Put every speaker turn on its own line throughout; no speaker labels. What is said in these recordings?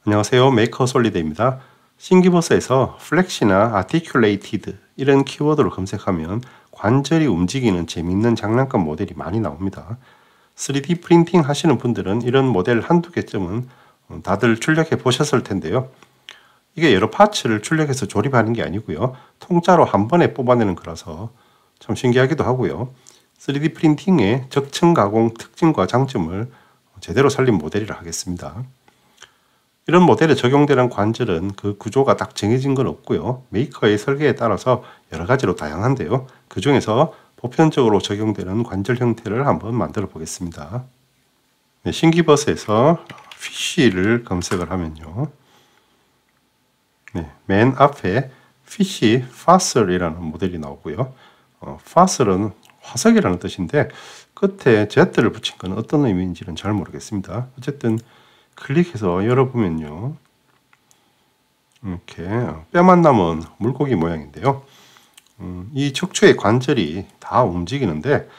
안녕하세요. 메이커 솔리드입니다. 싱기버스에서 flex이나 articulated 이런 키워드로 검색하면 관절이 움직이는 재미있는 장난감 모델이 많이 나옵니다. 3D 프린팅 하시는 분들은 이런 모델 한두 개쯤은 다들 출력해 보셨을 텐데요. 이게 여러 파츠를 출력해서 조립하는 게 아니고요. 통짜로 한 번에 뽑아내는 거라서 참 신기하기도 하고요. 3D 프린팅의 적층 가공 특징과 장점을 제대로 살린 모델이라 하겠습니다. 이런 모델에 적용되는 관절은 그 구조가 딱 정해진 건 없고요. 메이커의 설계에 따라서 여러 가지로 다양한데요. 그 중에서 보편적으로 적용되는 관절 형태를 한번 만들어 보겠습니다. 네, 싱기버스에서 피쉬를 검색을 하면요. 네, 맨 앞에 피쉬 파슬이라는 모델이 나오고요. 파슬은 화석이라는 뜻인데 끝에 Z를 붙인 건 어떤 의미인지는 잘 모르겠습니다. 어쨌든 클릭해서 열어보면요. 이렇게 뼈만 남은 물고기 모양인데요. 이 척추의 관절이 다 움직이는데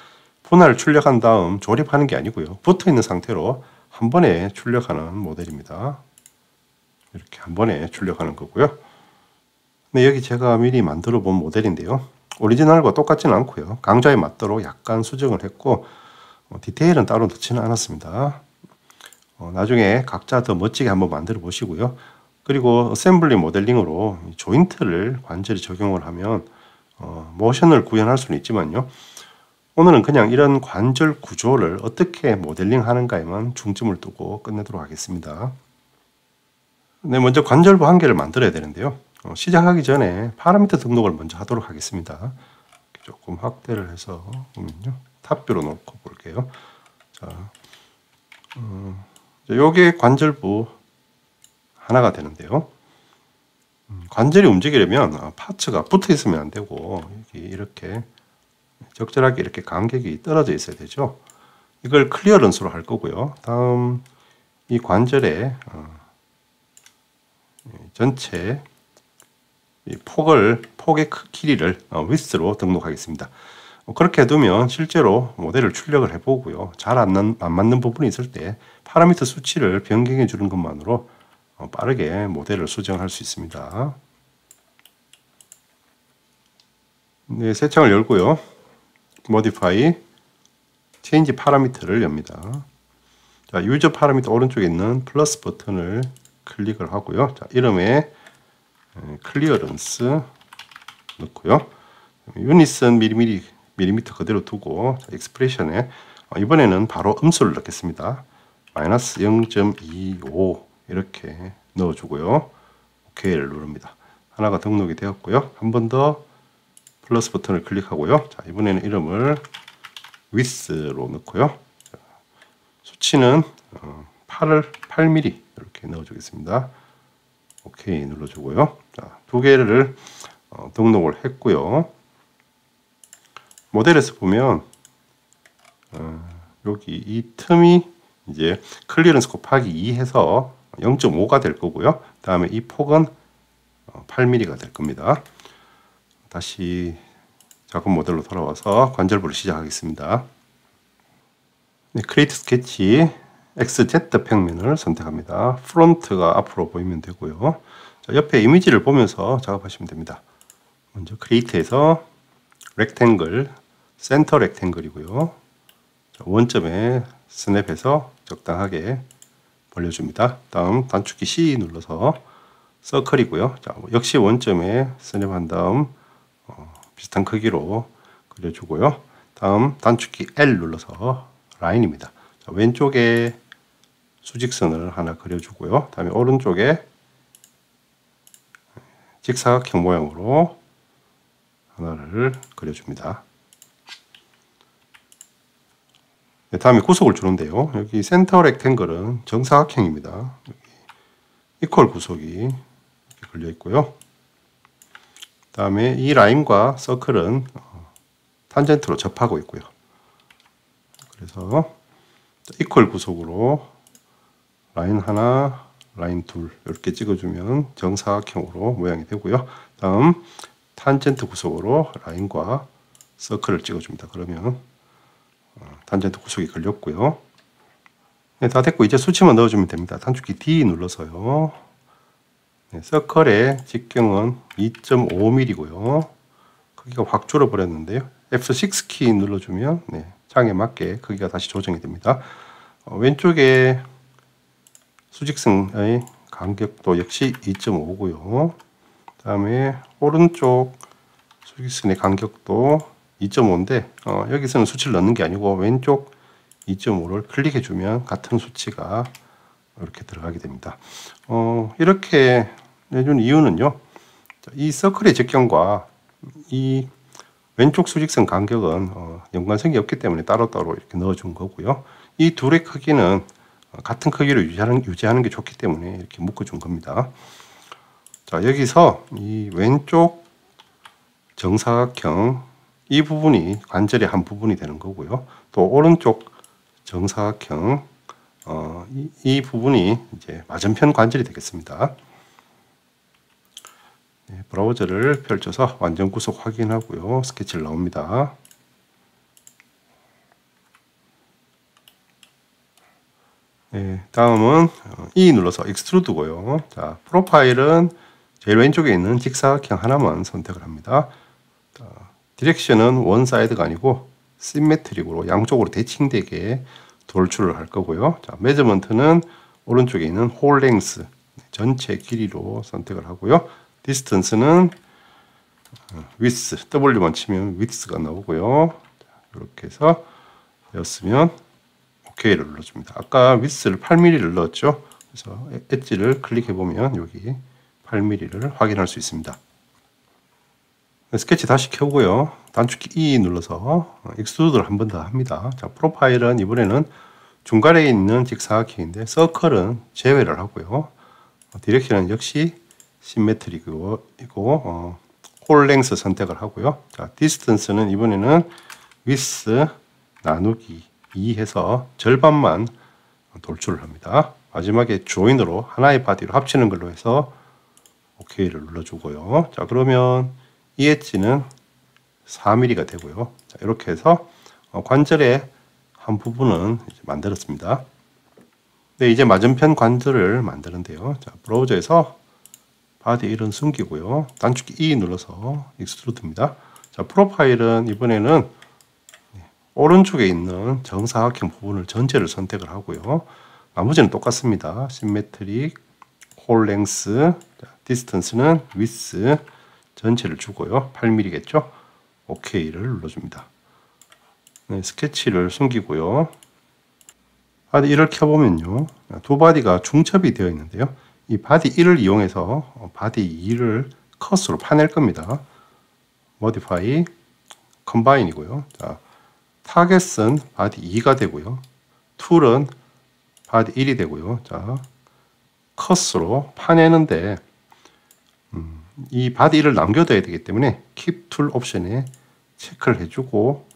분할 출력한 다음 조립하는 게 아니고요. 붙어있는 상태로 한 번에 출력하는 모델입니다. 이렇게 한 번에 출력하는 거고요. 네, 여기 제가 미리 만들어 본 모델인데요. 오리지널과 똑같지는 않고요. 강좌에 맞도록 약간 수정을 했고 디테일은 따로 넣지는 않았습니다. 나중에 각자 더 멋지게 한번 만들어 보시고요. 그리고 어셈블리 모델링으로 조인트를 관절에 적용을 하면 모션을 구현할 수는 있지만요. 오늘은 그냥 이런 관절 구조를 어떻게 모델링 하는가에만 중점을 두고 끝내도록 하겠습니다. 네, 먼저 관절부 한 개를 만들어야 되는데요. 시작하기 전에 파라미터 등록을 먼저 하도록 하겠습니다. 조금 확대를 해서 보면요. 탑뷰로 놓고 볼게요. 자, 요게 관절부 하나가 되는데요. 관절이 움직이려면 파츠가 붙어 있으면 안 되고 이렇게 적절하게 이렇게 간격이 떨어져 있어야 되죠. 이걸 클리어런스로 할 거고요. 다음 이 관절의 전체 폭의 길이를 위스로 등록하겠습니다. 그렇게 해두면 실제로 모델을 출력을 해보고요. 잘 안 맞는 부분이 있을 때 파라미터 수치를 변경해 주는 것만으로 빠르게 모델을 수정할 수 있습니다. 네, 새 창을 열고요. Modify, Change 파라미터를 엽니다. 자, 유저 파라미터 오른쪽에 있는 플러스 버튼을 클릭을 하고요. 자, 이름에 클리어런스 넣고요. 유닛은 밀리미터 그대로 두고 익스프레션에 이번에는 바로 음수를 넣겠습니다. 마이너스 0.25 이렇게 넣어주고요. OK를 누릅니다. 하나가 등록이 되었고요. 한 번 더 플러스 버튼을 클릭하고요. 자, 이번에는 이름을 width로 넣고요. 자, 수치는 8mm 이렇게 넣어주겠습니다. OK 눌러주고요. 자, 두 개를 등록을 했고요. 모델에서 보면 여기 이 틈이 이제 클리어런스 곱하기 2 해서 0.5가 될 거고요. 다음에 이 폭은 8mm가 될 겁니다. 다시 작은 모델로 돌아와서 관절부를 시작하겠습니다. 네, 크리에이트 스케치 XZ 평면을 선택합니다. 프론트가 앞으로 보이면 되고요. 자, 옆에 이미지를 보면서 작업하시면 됩니다. 먼저 크리에이트에서 렉탱글, 센터 렉탱글이고요. 원점에 스냅해서 적당하게 벌려줍니다. 다음 단축키 C 눌러서 서클이고요. 자, 역시 원점에 스냅한 다음 비슷한 크기로 그려주고요. 다음 단축키 L 눌러서 라인입니다. 자, 왼쪽에 수직선을 하나 그려주고요. 다음에 오른쪽에 직사각형 모양으로 하나를 그려줍니다. 네, 다음에 구속을 주는데요. 여기 센터 렉탱글은 정사각형입니다. 여기 이퀄 구속이 이렇게 걸려 있고요. 다음에 이 라인과 서클은 탄젠트로 접하고 있고요. 그래서 이퀄 구속으로 라인 하나, 라인 둘 이렇게 찍어주면 정사각형으로 모양이 되고요. 다음 탄젠트 구속으로 라인과 서클을 찍어줍니다. 그러면 탄젠트 구속이 걸렸고요. 네, 다 됐고 이제 수치만 넣어주면 됩니다. 단축키 D 눌러서요. 네, 서클의 직경은 2.5mm고요. 크기가 확 줄어버렸는데요. F6 키 눌러주면 네, 장에 맞게 크기가 다시 조정이 됩니다. 왼쪽에 수직선의 간격도 역시 2.5고요. 그 다음에 오른쪽 수직선의 간격도 2.5인데 여기서는 수치를 넣는 게 아니고 왼쪽 2.5를 클릭해주면 같은 수치가 이렇게 들어가게 됩니다. 이렇게 내준 이유는요. 이 서클의 직경과 이 왼쪽 수직선 간격은 연관성이 없기 때문에 따로따로 이렇게 넣어준 거고요. 이 둘의 크기는 같은 크기로 유지하는 게 좋기 때문에 이렇게 묶어준 겁니다. 자, 여기서 이 왼쪽 정사각형 이 부분이 관절의 한 부분이 되는 거고요. 또 오른쪽 정사각형 이 부분이 이제 맞은편 관절이 되겠습니다. 네, 브라우저를 펼쳐서 완전 구속 확인하고요. 스케치를 나옵니다. 네, 다음은 E 눌러서 익스트루드고요. 자, 프로파일은 제일 왼쪽에 있는 직사각형 하나만 선택을 합니다. 자, 디렉션은 원 사이드가 아니고 시메트릭으로 양쪽으로 대칭되게 돌출을 할 거고요. 자, 메저먼트는 오른쪽에 있는 홀 랭스 전체 길이로 선택을 하고요. 디스턴스는 위스 W만 치면 위스가 나오고요. 자, 이렇게 해서 되었으면 OK를 눌러줍니다. 아까 위스를 8mm를 넣었죠. 그래서 엣지를 클릭해 보면 여기 8mm를 확인할 수 있습니다. 스케치 다시 켜고요. 단축키 E 눌러서 익스트루드를 한 번 더 합니다. 자, 프로파일은 이번에는 중간에 있는 직사각형인데 서클은 제외를 하고요. 디렉션은 역시 시메트릭이고 홀 랭스 선택을 하고요. 자, 디스턴스는 이번에는 위스 나누기 2 해서 절반만 돌출을 합니다. 마지막에 조인으로 하나의 바디로 합치는 걸로 해서 OK를 눌러주고요. 자, 그러면 이 엣지는 4mm가 되고요. 자, 이렇게 해서 관절의 한 부분은 이제 만들었습니다. 네, 이제 맞은편 관절을 만드는데요. 자, 브라우저에서 바디 1은 숨기고요. 단축키 E 눌러서 익스트루드입니다. 자, 프로파일은 이번에는 오른쪽에 있는 정사각형 부분을 전체를 선택을 하고요. 나머지는 똑같습니다. 시메트릭, 홀 랭스, 디스턴스는 위스 전체를 주고요. 8mm겠죠? OK를 눌러줍니다. 네, 스케치를 숨기고요. 바디 1을 켜보면요. 두 바디가 중첩이 되어 있는데요. 이 바디 1을 이용해서 바디 2를 컷으로 파낼 겁니다. Modify, Combine이고요. 자, 타겟은 바디 2가 되고요. 툴은 바디 1이 되고요. 자, 컷으로 파내는데 이 바디 1을 남겨둬야 되기 때문에 Keep Tool 옵션에 체크를 해주고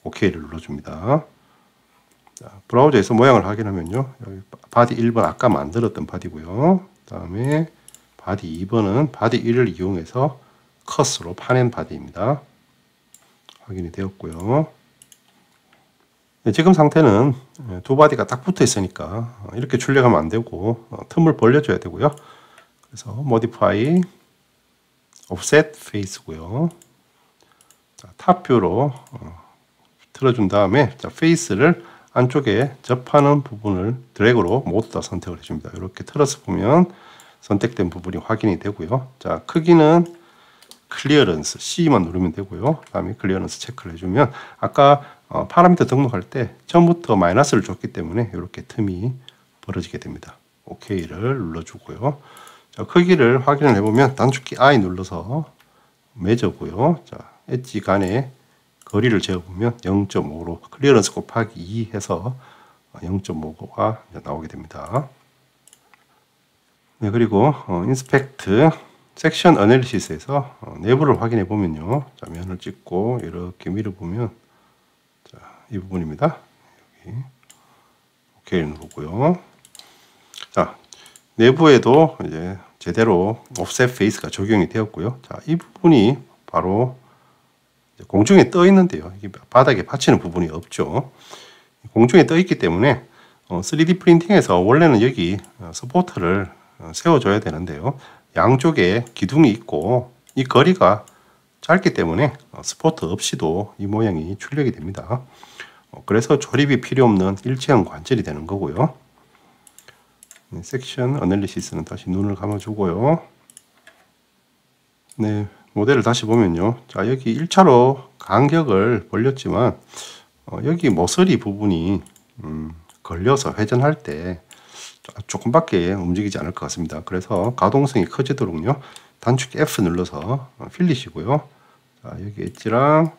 OK를 눌러줍니다. 자, 브라우저에서 모양을 확인하면요. 여기 바디 1번 아까 만들었던 바디고요. 그 다음에 바디 2번은 바디 1을 이용해서 컷으로 파낸 바디입니다. 확인이 되었고요. 네, 지금 상태는 두 바디가 딱 붙어 있으니까 이렇게 출력하면 안 되고 틈을 벌려줘야 되고요. 그래서 Modify, Offset Face고요. 자, 탑뷰로 틀어준 다음에 자, 페이스를 안쪽에 접하는 부분을 드래그로 모두 다 선택을 해줍니다. 이렇게 틀어서 보면 선택된 부분이 확인이 되고요. 자, 크기는 클리어런스 C만 누르면 되고요. 그 다음에 클리어런스 체크를 해주면 아까 파라미터 등록할 때 처음부터 마이너스를 줬기 때문에 이렇게 틈이 벌어지게 됩니다. OK를 눌러주고요. 자, 크기를 확인을 해보면 단축키 I 눌러서 매저고요. 자, 엣지 간의 거리를 재어보면 0.5로 클리어런스 곱하기 2 해서 0.5가 나오게 됩니다. 네, 그리고 인스펙트 섹션 어널리시스에서 내부를 확인해 보면요. 자, 면을 찍고 이렇게 밀어보면 자, 이 부분입니다. 여기 오케이 누르고요. 자, 내부에도 이제 제대로 옵셋 페이스가 적용이 되었고요. 자, 이 부분이 바로 공중에 떠 있는데요. 이게 바닥에 받치는 부분이 없죠. 공중에 떠 있기 때문에 3D 프린팅에서 원래는 여기 서포터를 세워줘야 되는데요. 양쪽에 기둥이 있고 이 거리가 짧기 때문에 서포터 없이도 이 모양이 출력이 됩니다. 그래서 조립이 필요 없는 일체형 관절이 되는 거고요. 섹션 어널리시스는 다시 눈을 감아주고요. 네, 모델을 다시 보면요. 자, 여기 1차로 간격을 벌렸지만 여기 모서리 부분이 걸려서 회전할 때 조금밖에 움직이지 않을 것 같습니다. 그래서 가동성이 커지도록요. 단축키 F 눌러서 필리시고요. 자, 여기 엣지랑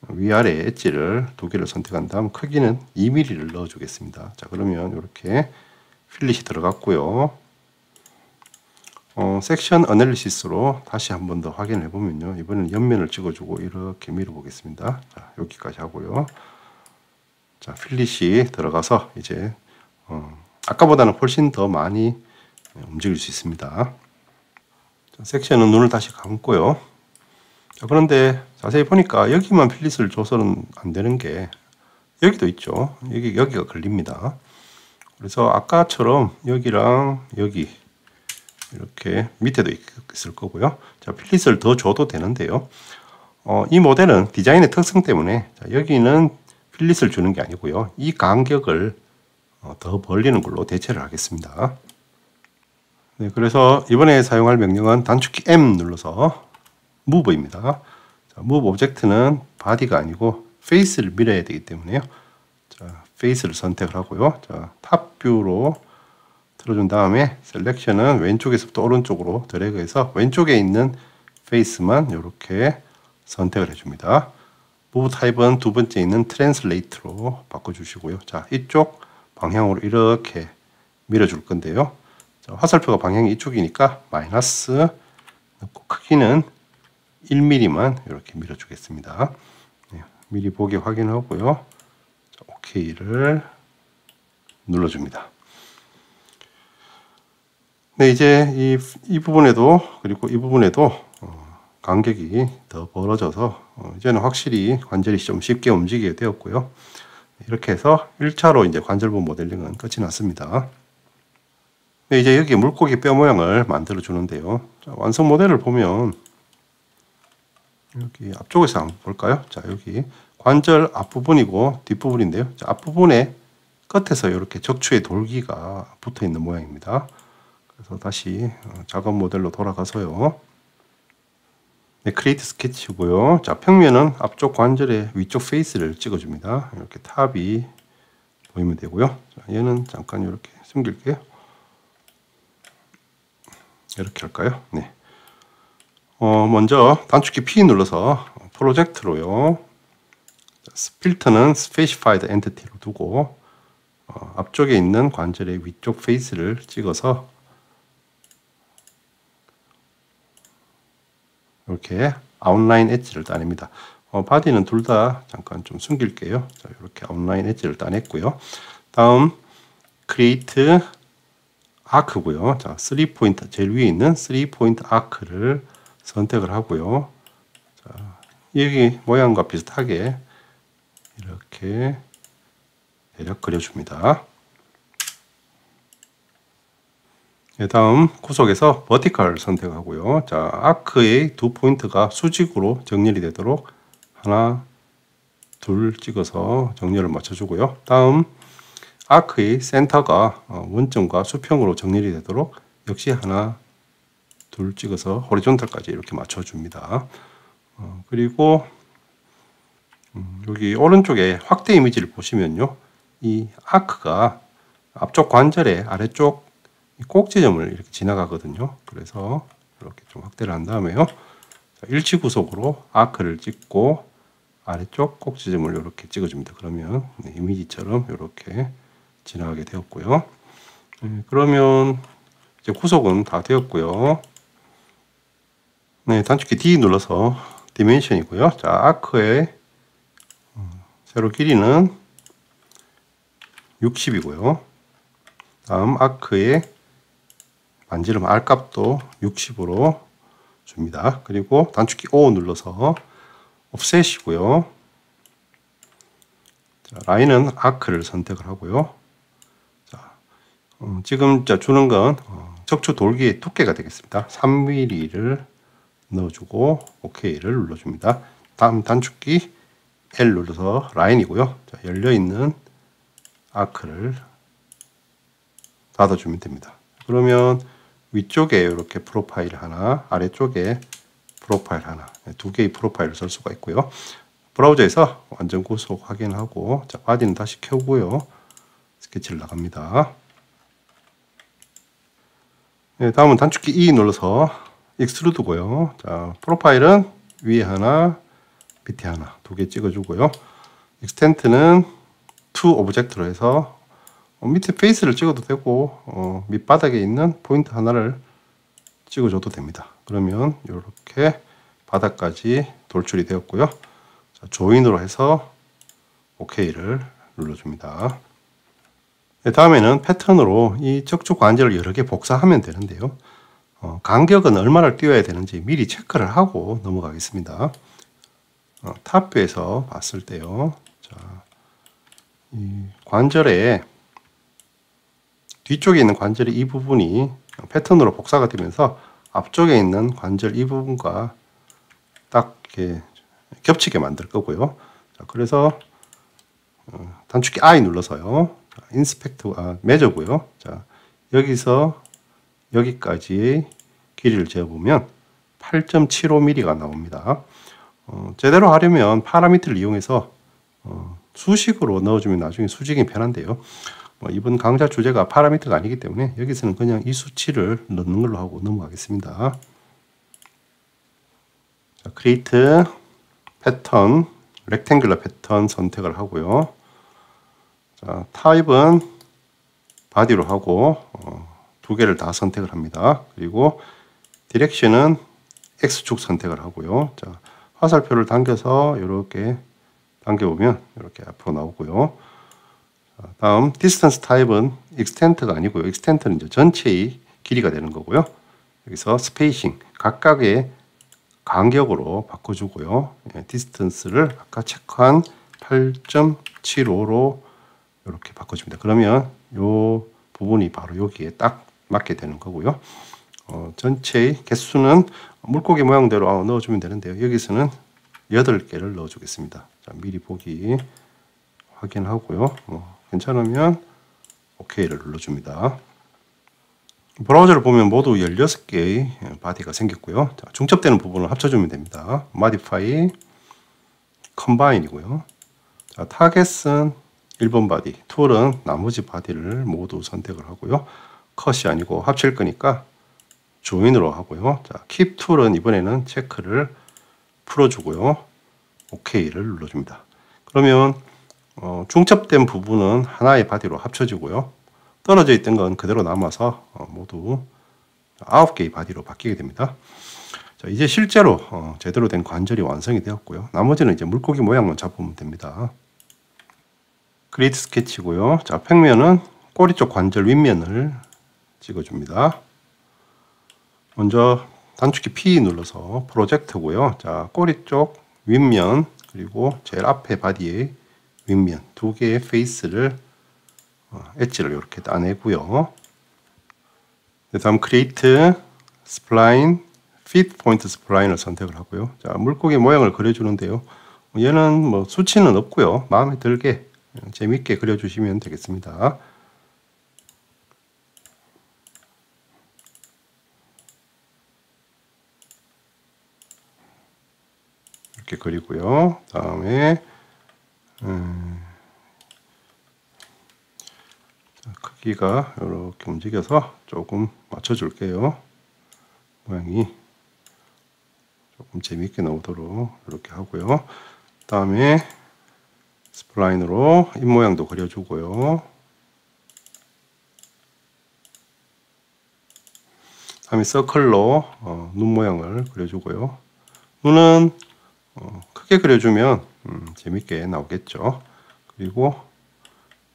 위아래 엣지를 두 개를 선택한 다음 크기는 2mm를 넣어 주겠습니다. 자, 그러면 이렇게 필릿이 들어갔고요. 섹션 어널리시스로 다시 한 번 더 확인해 보면요. 이번에는 옆면을 찍어주고 이렇게 밀어 보겠습니다. 자, 여기까지 하고요. 자, 필릿이 들어가서 이제 아까보다는 훨씬 더 많이 움직일 수 있습니다. 자, 섹션은 눈을 다시 감고요. 자, 그런데 자세히 보니까 여기만 필릿을 줘서는 안 되는 게 여기도 있죠. 여기가 걸립니다. 그래서 아까처럼 여기랑 여기 이렇게 밑에도 있을 거고요. 자, 필릿을 더 줘도 되는데요. 이 모델은 디자인의 특성 때문에 자, 여기는 필릿을 주는 게 아니고요. 이 간격을 더 벌리는 걸로 대체를 하겠습니다. 네, 그래서 이번에 사용할 명령은 단축키 M 눌러서 Move입니다. 자, Move 오브젝트는 바디가 아니고 페이스를 밀어야 되기 때문에요. 자, 페이스를 선택을 하고요. 자, 탑 뷰로 틀어준 다음에 셀렉션은 왼쪽에서부터 오른쪽으로 드래그해서 왼쪽에 있는 페이스만 이렇게 선택을 해줍니다. 무브 타입은 두 번째 있는 트랜슬레이트로 바꿔주시고요. 자, 이쪽 방향으로 이렇게 밀어줄 건데요. 자, 화살표가 방향이 이쪽이니까 마이너스 넣고 크기는 1mm만 이렇게 밀어주겠습니다. 네, 미리 보기 확인하고요. 자, OK를 눌러줍니다. 네, 이제 이 부분에도 그리고 이 부분에도 간격이 더 벌어져서 이제는 확실히 관절이 좀 쉽게 움직이게 되었고요. 이렇게 해서 1차로 이제 관절부 모델링은 끝이 났습니다. 네, 이제 여기 물고기 뼈 모양을 만들어 주는데요. 자, 완성 모델을 보면 여기 앞쪽에서 한번 볼까요? 자, 여기 관절 앞부분이고 뒷부분인데요. 자, 앞부분에 끝에서 이렇게 적추의 돌기가 붙어 있는 모양입니다. 그래서 다시 작업 모델로 돌아가서요. 네, 크리에이트 스케치고요. 자, 평면은 앞쪽 관절의 위쪽 페이스를 찍어줍니다. 이렇게 탑이 보이면 되고요. 자, 얘는 잠깐 이렇게 숨길게요. 이렇게 할까요? 네. 먼저 단축키 P 눌러서 프로젝트로요. 필터는 Specified Entity로 두고 앞쪽에 있는 관절의 위쪽 페이스를 찍어서 이렇게 아웃라인 엣지를 따냅니다. 바디는 둘 다 잠깐 좀 숨길게요. 자, 이렇게 아웃라인 엣지를 따냈고요. 다음 크리에이트 아크고요. 자, 3포인트 제일 위에 있는 3포인트 아크를 선택을 하고요. 자, 여기 모양과 비슷하게 이렇게 대략 그려줍니다. 네, 다음 구석에서 버티컬 선택하고요. 자, 아크의 두 포인트가 수직으로 정렬이 되도록 하나, 둘 찍어서 정렬을 맞춰주고요. 다음 아크의 센터가 원점과 수평으로 정렬이 되도록 역시 하나, 둘 찍어서 호리존탈까지 이렇게 맞춰줍니다. 그리고 여기 오른쪽에 확대 이미지를 보시면요. 이 아크가 앞쪽 관절의 아래쪽 꼭지점을 이렇게 지나가거든요. 그래서 이렇게 좀 확대를 한 다음에요. 일치 구속으로 아크를 찍고 아래쪽 꼭지점을 이렇게 찍어줍니다. 그러면 이미지처럼 이렇게 지나가게 되었고요. 그러면 이제 구속은 다 되었고요. 네, 단축키 D 눌러서 디멘션이고요. 자, 아크의 세로 길이는 60이고요. 다음 아크의 반지름 R 값도 60으로 줍니다. 그리고 단축키 O 눌러서 offset이고요. 자, 라인은 아크를 선택을 하고요. 자, 지금 주는 건 척추 돌기의 두께가 되겠습니다. 3mm를 넣어주고 OK를 눌러줍니다. 다음 단축키 L 눌러서 라인이고요. 자, 열려있는 아크를 닫아주면 됩니다. 그러면 위쪽에 이렇게 프로파일 하나, 아래쪽에 프로파일 하나, 두 개의 프로파일을 쓸 수가 있고요. 브라우저에서 완전 구속 확인하고, 자, 바디는 다시 켜고요. 스케치를 나갑니다. 네, 다음은 단축키 E 눌러서 익스트루드고요. 자, 프로파일은 위에 하나, 밑에 하나, 두 개 찍어주고요. 익스텐트는 투 오브젝트로 해서 밑에 페이스를 찍어도 되고 밑바닥에 있는 포인트 하나를 찍어줘도 됩니다. 그러면 이렇게 바닥까지 돌출이 되었고요. 자, 조인으로 해서 OK를 눌러줍니다. 네, 다음에는 패턴으로 이 척추 관절을 여러 개 복사하면 되는데요. 간격은 얼마를 띄워야 되는지 미리 체크를 하고 넘어가겠습니다. 탑뷰에서 봤을 때요. 자, 이 관절에 뒤쪽에 있는 관절의 이 부분이 패턴으로 복사가 되면서 앞쪽에 있는 관절 이 부분과 딱 이렇게 겹치게 만들 거고요. 자, 그래서 단축키 I 눌러서요. 인스펙트 매저고요. 자, 여기서 여기까지의 길이를 재어보면 8.75mm가 나옵니다. 제대로 하려면 파라미터를 이용해서 수식으로 넣어주면 나중에 수직이 편한데요. 이번 강좌 주제가 파라미터가 아니기 때문에 여기서는 그냥 이 수치를 넣는 걸로 하고 넘어가겠습니다. 자, 크리에이트 패턴, 렉탱귤러 패턴 선택을 하고요. 자, 타입은 바디로 하고 두 개를 다 선택을 합니다. 그리고 디렉션은 X축 선택을 하고요. 자, 화살표를 당겨서 이렇게 당겨보면 이렇게 앞으로 나오고요. 자, 다음 디스턴스 타입은 익스텐트가 아니고요. 익스텐트는 이제 전체의 길이가 되는 거고요. 여기서 스페이싱 각각의 간격으로 바꿔주고요. 예, 디스턴스를 아까 체크한 8.75로 이렇게 바꿔줍니다. 그러면 이 부분이 바로 여기에 딱 맞게 되는 거고요. 전체의 개수는 물고기 모양대로 넣어주면 되는데요. 여기서는 8개를 넣어주겠습니다. 자, 미리 보기 확인하고요. 괜찮으면 OK를 눌러줍니다. 브라우저를 보면 모두 16개의 바디가 생겼고요. 자, 중첩되는 부분을 합쳐주면 됩니다. Modify, Combine이고요. 자, 타겟은 1번 바디, 툴은 나머지 바디를 모두 선택을 하고요. 컷이 아니고 합칠 거니까 조인으로 하고요. 자, Keep 툴은 이번에는 체크를 풀어주고요. OK를 눌러줍니다. 그러면 중첩된 부분은 하나의 바디로 합쳐지고요. 떨어져 있던 건 그대로 남아서 모두 9개의 바디로 바뀌게 됩니다. 자, 이제 실제로 제대로 된 관절이 완성이 되었고요. 나머지는 이제 물고기 모양만 잡으면 됩니다. 그리드 스케치고요. 자, 평면은 꼬리 쪽 관절 윗면을 찍어줍니다. 먼저 단축키 P 눌러서 프로젝트고요. 자, 꼬리 쪽 윗면 그리고 제일 앞에 바디의 윗면 두 개의 페이스를 엣지를 이렇게 따내고요. 다음 크리에이트 스플라인 핏 포인트 스플라인을 선택을 하고요. 자, 물고기 모양을 그려주는데요. 얘는 뭐 수치는 없고요. 마음에 들게 재밌게 그려주시면 되겠습니다. 이렇게 그리고요. 다음에 크기가 이렇게 움직여서 조금 맞춰줄게요. 모양이 조금 재미있게 나오도록 이렇게 하고요. 다음에 스플라인으로 입모양도 그려주고요. 다음에 서클로 눈 모양을 그려주고요. 눈은 크게 그려주면 재밌게 나오겠죠. 그리고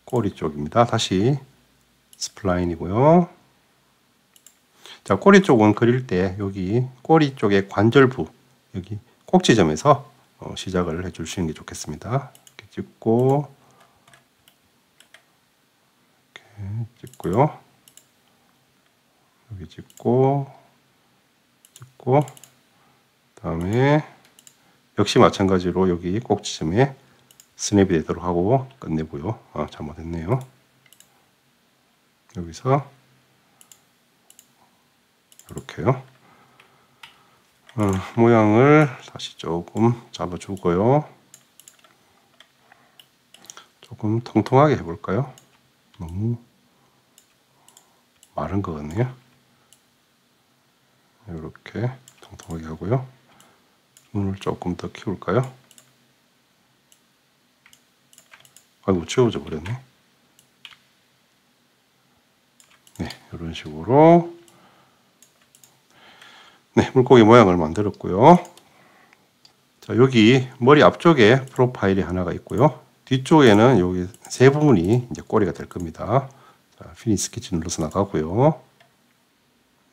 꼬리 쪽입니다. 다시 스플라인이고요. 자, 꼬리 쪽은 그릴 때 여기 꼬리 쪽의 관절부 여기 꼭지점에서 시작을 해 주시는 게 좋겠습니다. 이렇게 찍고 찍고요. 여기 찍고 그다음에 역시 마찬가지로 여기 꼭지점에 스냅이 되도록 하고 끝내고요. 잘못했네요. 여기서 이렇게요. 모양을 다시 조금 잡아주고요. 조금 통통하게 해볼까요? 너무 마른 것 같네요. 이렇게 통통하게 하고요. 눈을 조금 더 키울까요? 아이고, 지워져 버렸네. 네, 이런 식으로 네, 물고기 모양을 만들었고요. 자, 여기 머리 앞쪽에 프로파일이 하나가 있고요. 뒤쪽에는 여기 세 부분이 이제 꼬리가 될 겁니다. 자, 피니시 스케치 눌러서 나가고요.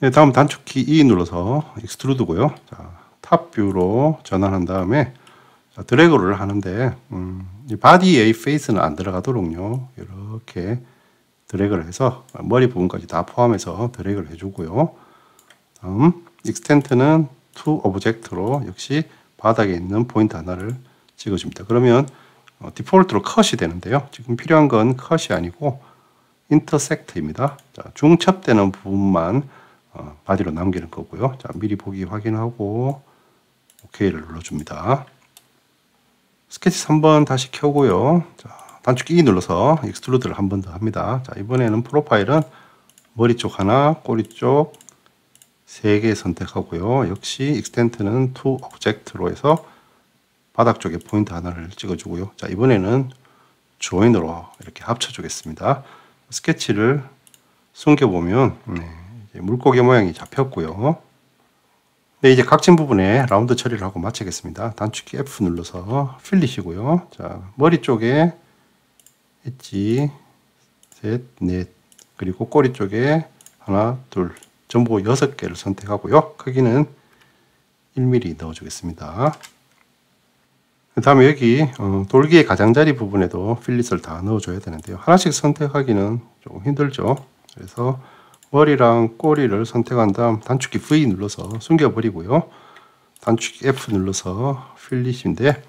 네, 다음 단축키 E 눌러서 익스트루드고요. 자, 탑 뷰로 전환한 다음에 자, 드래그를 하는데 이 바디의 페이스는 안 들어가도록요. 이렇게 드래그를 해서 머리 부분까지 다 포함해서 드래그를 해주고요. 다음 익스텐트는 to 오브젝트로 역시 바닥에 있는 포인트 하나를 찍어줍니다. 그러면 디폴트로 컷이 되는데요. 지금 필요한 건 컷이 아니고 인터섹트입니다. 자, 중첩되는 부분만 바디로 남기는 거고요. 자, 미리 보기 확인하고 OK를 눌러줍니다. 스케치 3번 다시 켜고요. 자, 단축키 E 눌러서 익스트루드를 한 번 더 합니다. 자, 이번에는 프로파일은 머리 쪽 하나, 꼬리 쪽 3개 선택하고요. 역시 익스텐트는 to 오브젝트로 해서 바닥 쪽에 포인트 하나를 찍어주고요. 자, 이번에는 조인으로 이렇게 합쳐주겠습니다. 스케치를 숨겨보면 이제 물고기 모양이 잡혔고요. 네, 이제 각진 부분에 라운드 처리를 하고 마치겠습니다. 단축키 F 눌러서 필릿이고요. 자, 머리 쪽에 엣지 셋, 넷, 그리고 꼬리 쪽에 하나, 둘, 전부 6개를 선택하고요. 크기는 1mm 넣어주겠습니다. 그 다음에 여기 돌기의 가장자리 부분에도 필릿을 다 넣어줘야 되는데요. 하나씩 선택하기는 조금 힘들죠. 그래서 머리랑 꼬리를 선택한 다음 단축키 V 눌러서 숨겨버리고요. 단축키 F 눌러서 필릿인데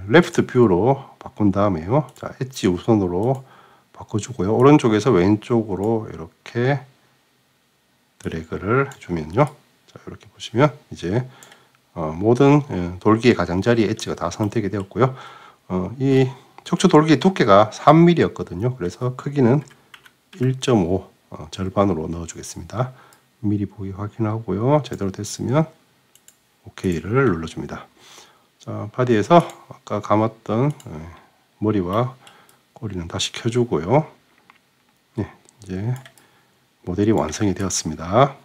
레프트 뷰로 바꾼 다음에요. 자, 엣지 우선으로 바꿔주고요. 오른쪽에서 왼쪽으로 이렇게 드래그를 해주면요. 자, 이렇게 보시면 이제 모든 돌기의 가장자리 엣지가 다 선택이 되었고요. 이 척추 돌기의 두께가 3mm였거든요. 그래서 크기는 1.5 절반으로 넣어주겠습니다. 미리 보기 확인하고요. 제대로 됐으면 OK를 눌러줍니다. 자, 바디에서 아까 감았던 머리와 꼬리는 다시 켜주고요. 네, 이제 모델이 완성이 되었습니다.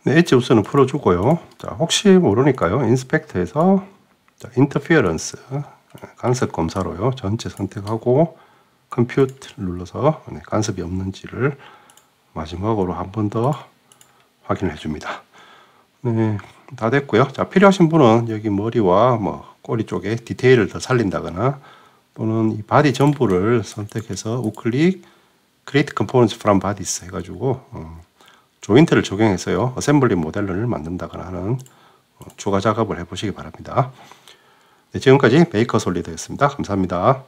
네, 엣지 우선은 풀어주고요. 자, 혹시 모르니까요. 인스펙트에서 인터피어런스 간섭 검사로요. 전체 선택하고 컴퓨트 눌러서 간섭이 없는지를 마지막으로 한 번 더 확인을 해줍니다. 네, 다 됐고요. 자, 필요하신 분은 여기 머리와 꼬리 쪽에 디테일을 더 살린다거나 또는 이 바디 전부를 선택해서 우클릭 Create Components from Bodies 해가지고 조인트를 적용해서요 어셈블리 모델을 만든다거나 하는 추가 작업을 해보시기 바랍니다. 네, 지금까지 베이커 솔리드였습니다. 감사합니다.